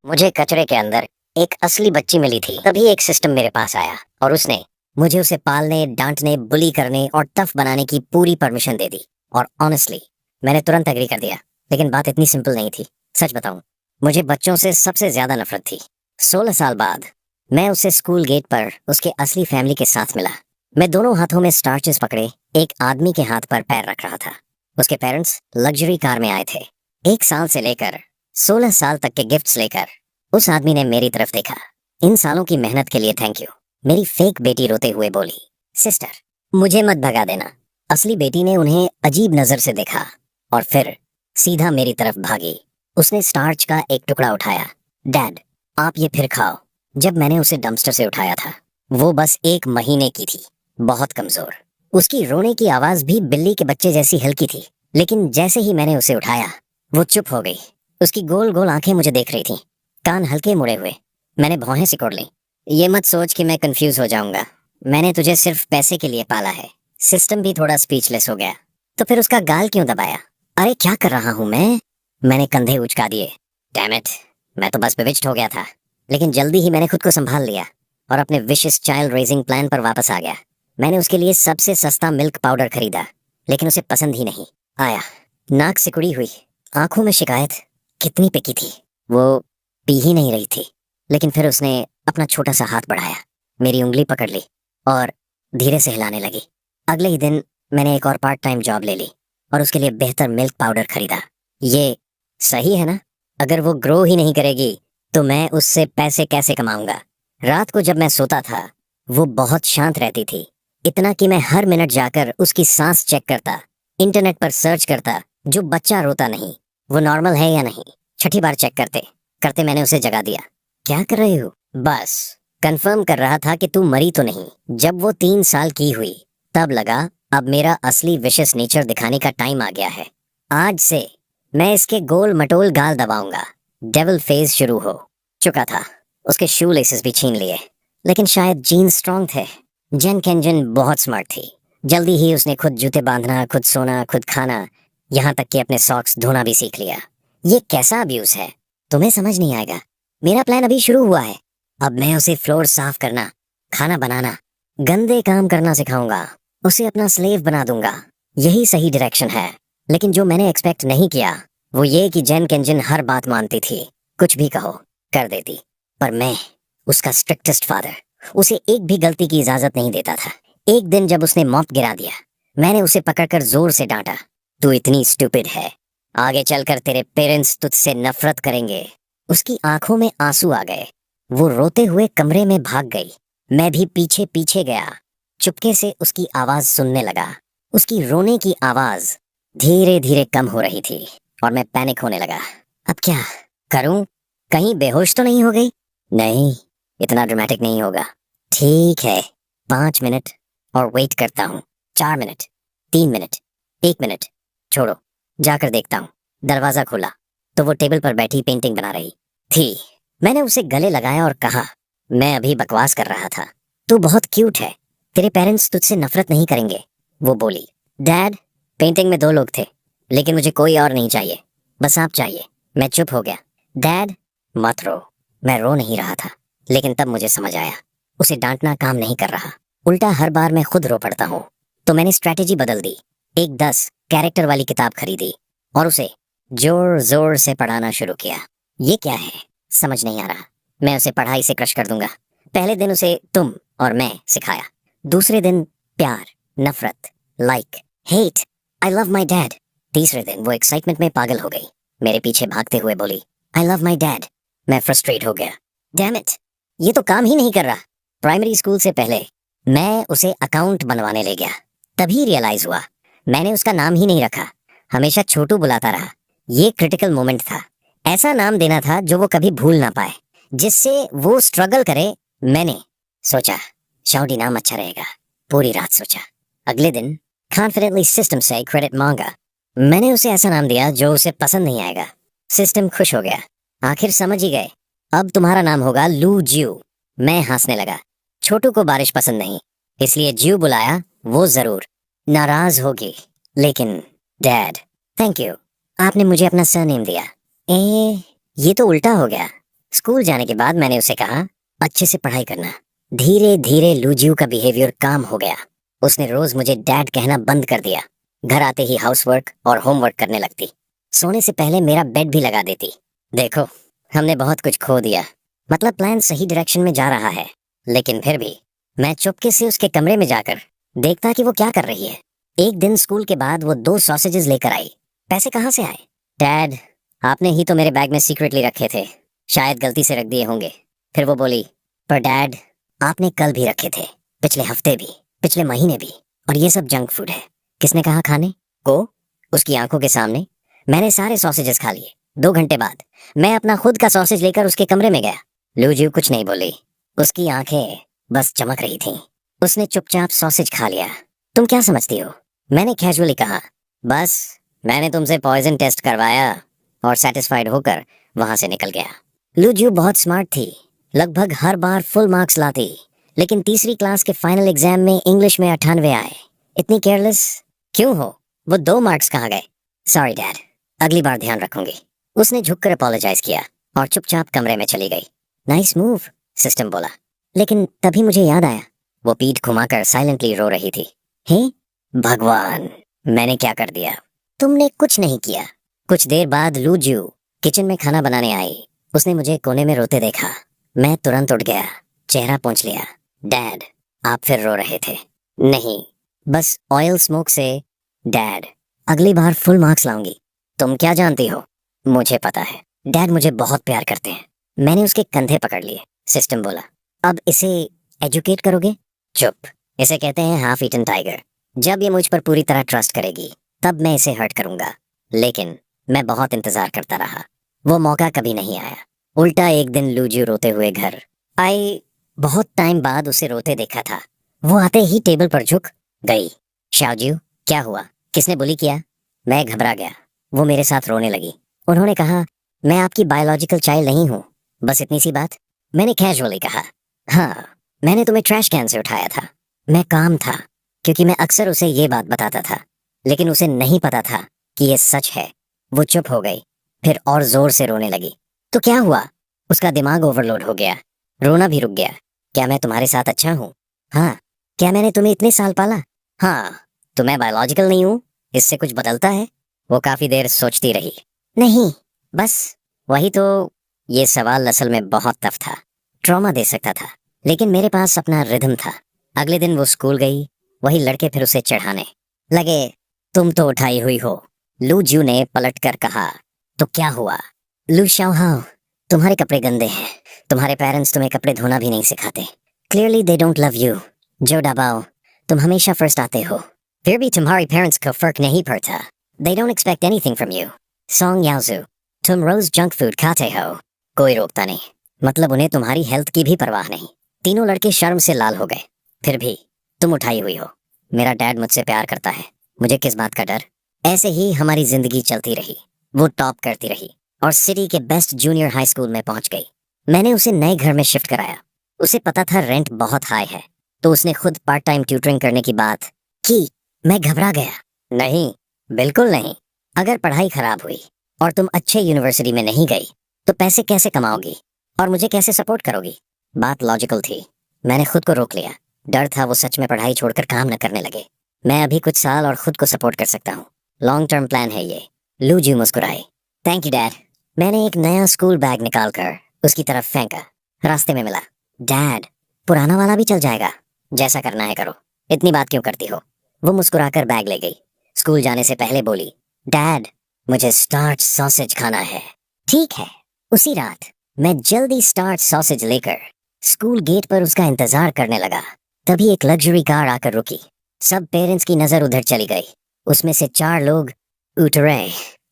मुझे कचरे के अंदर एक असली बच्ची मिली थी। तभी एक सिस्टम मेरे पास आया और उसने मुझे उसे पालने, डांटने, बुली करने और टफ बनाने की पूरी परमिशन दे दी। और ऑनेस्टली मैंने तुरंत एग्री कर दिया। लेकिन बात इतनी सिंपल नहीं थी। सच बताऊं, मुझे बच्चों से सबसे ज्यादा नफरत थी। 16 साल बाद मैं उसे स्कूल गेट पर उसके असली फैमिली के साथ मिला। मैं दोनों हाथों में स्टार्चेस पकड़े एक आदमी के हाथ पर पैर रख रहा था। उसके पेरेंट्स लग्जरी कार में आए थे। 1 साल से लेकर 16 साल तक के गिफ्ट्स लेकर उस आदमी ने मेरी तरफ देखा। इन सालों की मेहनत के लिए थैंक यू, मेरी फेक बेटी रोते हुए बोली। सिस्टर, मुझे मत भगा देना। असली बेटी ने उन्हें अजीब नजर से देखा और फिर सीधा मेरी तरफ भागी। उसने स्टार्च का एक टुकड़ा उठाया। डैड, आप ये फिर खाओ। जब मैंने उसे डंपस्टर से उठाया था, वो बस 1 महीने की थी, बहुत कमजोर। उसकी रोने की आवाज भी बिल्ली के बच्चे जैसी हल्की थी। लेकिन जैसे ही मैंने उसे उठाया, वो चुप हो गई। उसकी गोल गोल आंखें मुझे देख रही थीं, कान हल्के मुड़े हुए। मैंने भौहें सिकोड़ ली। ये मत सोच कि मैं कंफ्यूज हो जाऊंगा। मैंने तुझे सिर्फ पैसे के लिए पाला है। सिस्टम भी थोड़ा स्पीचलेस हो गया। तो फिर उसका गाल क्यों दबाया? अरे क्या कर रहा हूं मैं? मैंने कंधे उचका दिए। डैम इट, मैं तो बस बेविच्ड हो गया था। लेकिन जल्दी ही मैंने खुद को संभाल लिया और अपने विशियस चाइल्ड रेजिंग प्लान पर वापस आ गया। मैंने उसके लिए सबसे सस्ता मिल्क पाउडर खरीदा, लेकिन उसे पसंद ही नहीं आया। नाक सिकुड़ी हुई, आंखों में शिकायत। कितनी पिकी थी वो, पी ही नहीं रही थी। लेकिन फिर उसने अपना छोटा सा हाथ बढ़ाया, मेरी उंगली पकड़ ली और धीरे से हिलाने लगी। अगले ही दिन मैंने एक और पार्ट टाइम जॉब ले ली और उसके लिए बेहतर मिल्क पाउडर खरीदा। ये सही है ना? अगर वो ग्रो ही नहीं करेगी तो मैं उससे पैसे कैसे कमाऊंगा? रात को जब मैं सोता था, वो बहुत शांत रहती थी। इतना कि मैं हर मिनट जाकर उसकी सांस चेक करता, इंटरनेट पर सर्च करता, जो बच्चा रोता नहीं वो नॉर्मल है या नहीं। छठी बार चेक करते करते मैंने उसे जगा दिया। क्या कर रही हो? बस कंफर्म कर रहा था कि तू मरी तो नहीं। जब वो 3 साल की हुई, तब लगा अब मेरा असली विशेष नेचर दिखाने का टाइम आ गया है। आज से मैं इसके गोल मटोल गाल दबाऊंगा। डेविल फेज शुरू हो चुका था। उसके शू लेसेस भी छीन लिए, लेकिन शायद जीन्स स्ट्रांग थे। जेन केंजन बहुत स्मार्ट थी। जल्दी ही उसने खुद जूते बांधना, खुद सोना, खुद खाना, यहाँ तक कि अपने सॉक्स धोना भी सीख लिया। ये कैसा अब्यूज है? तुम्हें समझ नहीं आएगा। मेरा प्लान अभी शुरू हुआ है। अब मैं उसे फ्लोर साफ करना, खाना बनाना, गंदे काम करना सिखाऊंगा। उसे अपना स्लेव बना दूंगा। यही सही डायरेक्शन है। लेकिन जो मैंने एक्सपेक्ट नहीं किया वो ये कि जेन केंजन हर बात मानती थी। कुछ भी कहो कर देती। पर मैं, उसका स्ट्रिक्टेस्ट फादर, उसे एक भी गलती की इजाजत नहीं देता था। एक दिन जब उसने मॉप गिरा दिया, मैंने उसे पकड़कर जोर से डांटा। तू इतनी स्टूपिड है, आगे चलकर तेरे पेरेंट्स तुझसे नफरत करेंगे। उसकी आंखों में आंसू आ गए। वो रोते हुए कमरे में भाग गई। मैं भी पीछे पीछे गया। चुपके से उसकी आवाज सुनने लगा। उसकी रोने की आवाज धीरे धीरे कम हो रही थी और मैं पैनिक होने लगा। अब क्या करूं? कहीं बेहोश तो नहीं हो गई? नहीं, इतना ड्रामेटिक नहीं होगा। ठीक है, 5 मिनट और वेट करता हूँ। 4 मिनट, 3 मिनट, 1 मिनट, छोड़ो, जाकर देखता हूँ। दरवाजा खोला तो वो टेबल पर बैठी पेंटिंग बना रही थी। मैंने उसे गले लगाया और कहा, मैं अभी बकवास कर रहा था। तू बहुत क्यूट है, तेरे पेरेंट्स तुझसे नफरत नहीं करेंगे। वो बोली। डैड, पेंटिंग में 2 लोग थे, लेकिन मुझे कोई और नहीं चाहिए, बस आप चाहिए। मैं चुप हो गया। डैड, मत रो। मैं रो नहीं रहा था, लेकिन तब मुझे समझ आया उसे डांटना काम नहीं कर रहा। उल्टा हर बार मैं खुद रो पड़ता हूँ। तो मैंने स्ट्रैटेजी बदल दी। एक 10 कैरेक्टर वाली किताब खरीदी और उसे जोर जोर से पढ़ाना शुरू किया। ये क्या है समझ नहीं आ रहा। मैं उसे पढ़ाई से क्रश कर दूंगा। पहले दिन उसे तुम और मैं सिखाया। दूसरे दिन प्यार, नफरत, like, hate, I love my dad. तीसरे दिन वो एक्साइटमेंट में पागल हो गई। मेरे पीछे भागते हुए बोली, आई लव माई डैड। मैं फ्रस्ट्रेट हो गया। डैम इट, ये तो काम ही नहीं कर रहा। प्राइमरी स्कूल से पहले मैं उसे अकाउंट बनवाने ले गया। तभी रियलाइज हुआ मैंने उसका नाम ही नहीं रखा। हमेशा छोटू बुलाता रहा। ये क्रिटिकल मोमेंट था। ऐसा नाम देना था जो वो कभी भूल ना पाए, जिससे वो स्ट्रगल करे। मैंने सोचा शाउडी नाम अच्छा रहेगा। पूरी रात सोचा। अगले दिन कॉन्फिडेंटली सिस्टम से क्रेडिट मांगा। मैंने उसे ऐसा नाम दिया जो उसे पसंद नहीं आएगा। सिस्टम खुश हो गया। आखिर समझ ही गए। अब तुम्हारा नाम होगा लू ज्यू। मैं हंसने लगा। छोटू को बारिश पसंद नहीं, इसलिए ज्यू बुलाया। वो जरूर नाराज होगी, लेकिन डैड, थैंक यू, आपने मुझे अपना सरनेम दिया। ए, ये तो उल्टा हो गया। स्कूल जाने के बाद मैंने उसे कहा, अच्छे से पढ़ाई करना। धीरे धीरे लूजियो का बिहेवियर काम हो गया। उसने रोज मुझे डैड कहना बंद कर दिया। घर आते ही हाउसवर्क और होमवर्क करने लगती। सोने से पहले मेरा बेड भी लगा देती। देखो, हमने बहुत कुछ खो दिया। मतलब प्लान सही डायरेक्शन में जा रहा है, लेकिन फिर भी मैं चुपके से उसके कमरे में जाकर देखता कि वो क्या कर रही है। एक दिन स्कूल के बाद वो 2 सॉसेजेस लेकर आई। पैसे कहाँ से आए? डैड, आपने ही तो मेरे बैग में सीक्रेटली रखे थे, शायद गलती से रख दिए होंगे। फिर वो बोली, पर डैड, आपने कल भी रखे थे, पिछले हफ्ते भी, पिछले महीने भी, और ये सब जंक फूड है। किसने कहा खाने को? उसकी आंखों के सामने मैंने सारे सॉसेजेस खा लिए। 2 घंटे बाद मैं अपना खुद का सॉसेज लेकर उसके कमरे में गया। लूजियो कुछ नहीं बोली। उसकी आंखें बस चमक रही थीं। उसने चुपचाप सॉसेज खा लिया। तुम क्या समझती हो? मैंने कैजुअली कहा। बस, मैंने तुमसे पॉइजन टेस्ट करवाया और सेटिस्फाइड होकर वहां से निकल गया। लूजियो बहुत स्मार्ट थी, लगभग हर बार फुल मार्क्स लाती, लेकिन तीसरी क्लास के फाइनल एग्जाम में इंग्लिश में 98 आए। इतनी केयरलेस क्यों हो? वो 2 मार्क्स कहाँ गए? सॉरी डैड, अगली बार ध्यान रखूंगी। उसने झुककर अपोलोजाइज किया और चुपचाप कमरे में चली गई। नाइस मूव, सिस्टम बोला। लेकिन तभी मुझे याद आया, वो पीठ घुमाकर साइलेंटली रो रही थी। हे भगवान, मैंने क्या कर दिया? तुमने कुछ नहीं किया। कुछ देर बाद लूजियो किचन में खाना बनाने आई। उसने मुझे कोने में रोते देखा। मैं तुरंत उठ गया, चेहरा पोंछ लिया। डैड, आप फिर रो रहे थे? नहीं, बस ऑयल स्मोक से। डैड, अगली बार फुल मार्क्स लाऊंगी। तुम क्या जानती हो? मुझे पता है। डैड मुझे बहुत प्यार करते हैं। मैंने उसके कंधे पकड़ लिए। सिस्टम बोला, अब इसे एजुकेट करोगे? चुप, इसे कहते हैं हाफ ईटन टाइगर। जब ये मुझ पर पूरी तरह ट्रस्ट करेगी, तब मैं इसे हर्ट करूंगा। लेकिन मैं बहुत इंतजार करता रहा। वो मौका कभी नहीं आया। उल्टा एक दिन लूजियो रोते हुए घर आई। बहुत टाइम बाद उसे रोते देखा था। वो आते ही टेबल पर झुक गई। शाओजियो, क्या हुआ? किसने बुली किया? मैं घबरा गया। वो मेरे साथ रोने लगी। उन्होंने कहा, मैं आपकी बायोलॉजिकल चाइल्ड नहीं हूँ। बस इतनी सी बात। मैंने कैजुअली कहा, हाँ, मैंने तुम्हें ट्रैश कैन से उठाया था। मैं काम था, क्योंकि मैं अक्सर उसे ये बात बताता था, लेकिन उसे नहीं पता था कि ये सच है। वो चुप हो गई, फिर और जोर से रोने लगी। तो क्या हुआ? उसका दिमाग ओवरलोड हो गया। रोना भी रुक गया। क्या मैं तुम्हारे साथ अच्छा हूँ? हाँ। क्या मैंने तुम्हें इतने साल पाला? हाँ। तो मैं बायोलॉजिकल नहीं हूँ, इससे कुछ बदलता है? वो काफी देर सोचती रही। नहीं, बस वही तो। ये सवाल असल में बहुत टफ था, ट्रॉमा दे सकता था, लेकिन मेरे पास अपना रिदम था। अगले दिन वो स्कूल गई। वही लड़के फिर उसे चढ़ाने लगे। तुम तो उठाई हुई हो। लू जू ने पलट कर कहा, तो क्या हुआ? लू शाओहाओ, तुम्हारे कपड़े गंदे हैं। तुम्हारे पेरेंट्स तुम्हें कपड़े धोना भी नहीं सिखाते। Clearly they don't love you. जो डाबाओ, तुम हमेशा फर्स्ट आते हो, फिर भी तुम्हारे पेरेंट्स को फर्क नहीं पड़ता। They don't expect anything from you. सॉन्ग याओजू, तुम रोज जंक फूड खाते हो, कोई रोकता नहीं। मतलब उन्हें तुम्हारी हेल्थ की भी परवाह नहीं। तीनों लड़के शर्म से लाल हो गए। फिर भी तुम उठाई हुई हो। मेरा डैड मुझसे प्यार करता है, मुझे किस बात का डर? ऐसे ही हमारी जिंदगी चलती रही। वो टॉप करती रही और सिटी के बेस्ट जूनियर हाई स्कूल में पहुंच गई। मैंने उसे नए घर में शिफ्ट कराया। उसे पता था रेंट बहुत हाई है, तो उसने खुद पार्ट टाइम ट्यूटरिंग करने की बात की। मैं घबरा गया। नहीं, बिल्कुल नहीं। अगर पढ़ाई खराब हुई और तुम अच्छे यूनिवर्सिटी में नहीं गई, तो पैसे कैसे कमाओगी और मुझे कैसे सपोर्ट करोगी? बात लॉजिकल थी। मैंने खुद को रोक लिया। डर था वो सच में पढ़ाई छोड़कर काम न करने लगे। मैं अभी कुछ साल और खुद को सपोर्ट कर सकता हूँ। लॉन्ग टर्म प्लान है ये। लूजी मुस्कुराई। Thank you dad. मैंने एक नया स्कूल बैग निकालकर उसकी तरफ फेंका। रास्ते में मिला। डैड, पुराना वाला भी चल जाएगा। जैसा करना है करो, इतनी बात क्यों करती हो? वो मुस्कुराकर बैग ले गई। स्कूल जाने से पहले बोली, डैड, मुझे स्टार्च सॉसेज खाना है। ठीक है। उसी रात मैं जल्दी स्टार्च सॉसेज लेकर स्कूल गेट पर उसका इंतजार करने लगा। तभी एक लग्जरी कार आकर रुकी। सब पेरेंट्स की नजर उधर चली गई। उसमें से 4 लोग उतरे।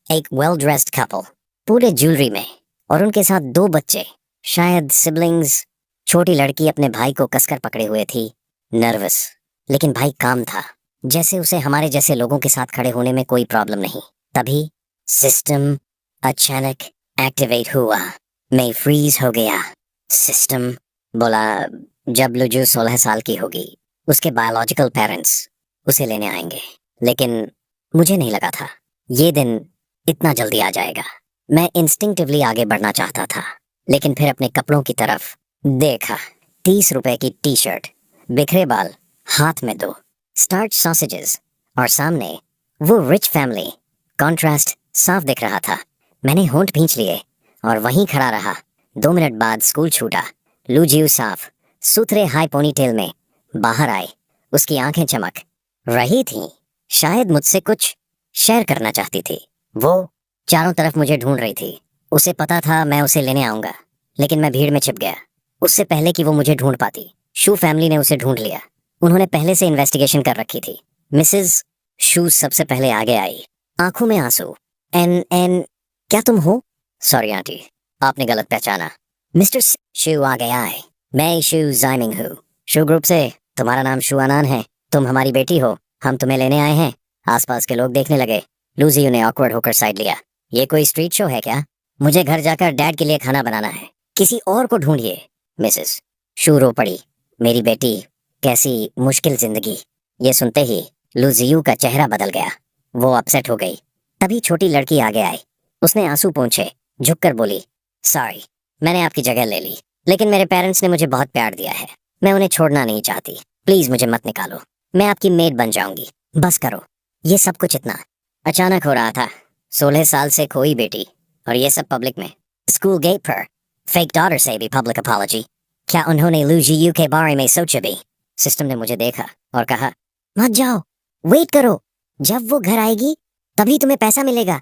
एक वेल ड्रेस्ड कपल, पूरे ज्वेलरी में, और उनके साथ 2 बच्चे, शायद सिबलिंग्स। छोटी लड़की अपने भाई को कसकर पकड़े हुए थी, नर्वस, लेकिन भाई काम था, जैसे उसे हमारे जैसे लोगों के साथ खड़े होने में कोई प्रॉब्लम नहीं। तभी सिस्टम अचानक एक्टिवेट हुआ। मैं फ्रीज हो गया। सिस्टम बोला, जब लुजू 16 साल की होगी, उसके बायोलॉजिकल पेरेंट्स उसे लेने आएंगे। लेकिन मुझे नहीं लगा था ये दिन इतना जल्दी आ जाएगा। मैं इंस्टिंक्टिवली आगे बढ़ना चाहता था, लेकिन फिर अपने कपड़ों की तरफ देखा। 30 रुपए की टी शर्ट, बिखरे बाल, हाथ में दो स्टार्च सॉसेजेस और सामने वो रिच फैमिली। कॉन्ट्रास्ट साफ दिख रहा था। मैंने होंठ भींच लिए और वहीं खड़ा रहा। 2 मिनट बाद स्कूल छूटा। लूजियो साफ सुथरे हाई पोनीटेल में बाहर आए। उसकी आंखें चमक रही थीं। शायद मुझसे कुछ शेयर करना चाहती थी। वो चारों तरफ मुझे ढूंढ रही थी। उसे पता था मैं उसे लेने आऊंगा, लेकिन मैं भीड़ में छिप गया उससे पहले कि वो मुझे ढूंढ पाती। शू फैमिली ने उसे ढूंढ लिया। उन्होंने पहले से इन्वेस्टिगेशन कर रखी थी। मिसेस शू सबसे पहले आगे आई, आंखों में आंसू। एन एन क्या तुम हो? सॉरी आंटी, आपने गलत पहचाना। मिस्टर शू आगे आए। मैं शू जाइमिंग हूँ। शू ग्रुप से। तुम्हारा नाम शू अनान है। तुम हमारी बेटी हो। हम तुम्हें लेने आए हैं। आसपास के लोग देखने लगे। लूजियो ने ऑकवर्ड होकर साइड लिया। ये कोई स्ट्रीट शो है क्या? मुझे घर जाकर डैड के लिए खाना बनाना है। किसी और को ढूंढिए। मिसेस शू रो पड़ी। मेरी बेटी, कैसी मुश्किल जिंदगी। ये सुनते ही लूजियो का चेहरा बदल गया। वो अपसेट हो गई। तभी छोटी लड़की आगे आई। उसने आंसू पोंछे, झुककर बोली, सॉरी, मैंने आपकी जगह ले ली, लेकिन मेरे पेरेंट्स ने मुझे बहुत प्यार दिया है। मैं उन्हें छोड़ना नहीं चाहती। प्लीज मुझे मत निकालो। मैं आपकी मेड बन जाऊंगी। बस करो। ये सब कुछ इतना अचानक हो रहा था। 16 साल से खोई बेटी, और ये सब पब्लिक में। स्कूल गेट पर फेक डॉटर से भी पब्लिक अपॉलॉजी। क्या उन्होंने लूजियो के बारे में सोचा भी? सिस्टम ने मुझे देखा और कहा, मत जाओ, वेट करो। जब वो घर आएगी तभी तुम्हें पैसा मिलेगा।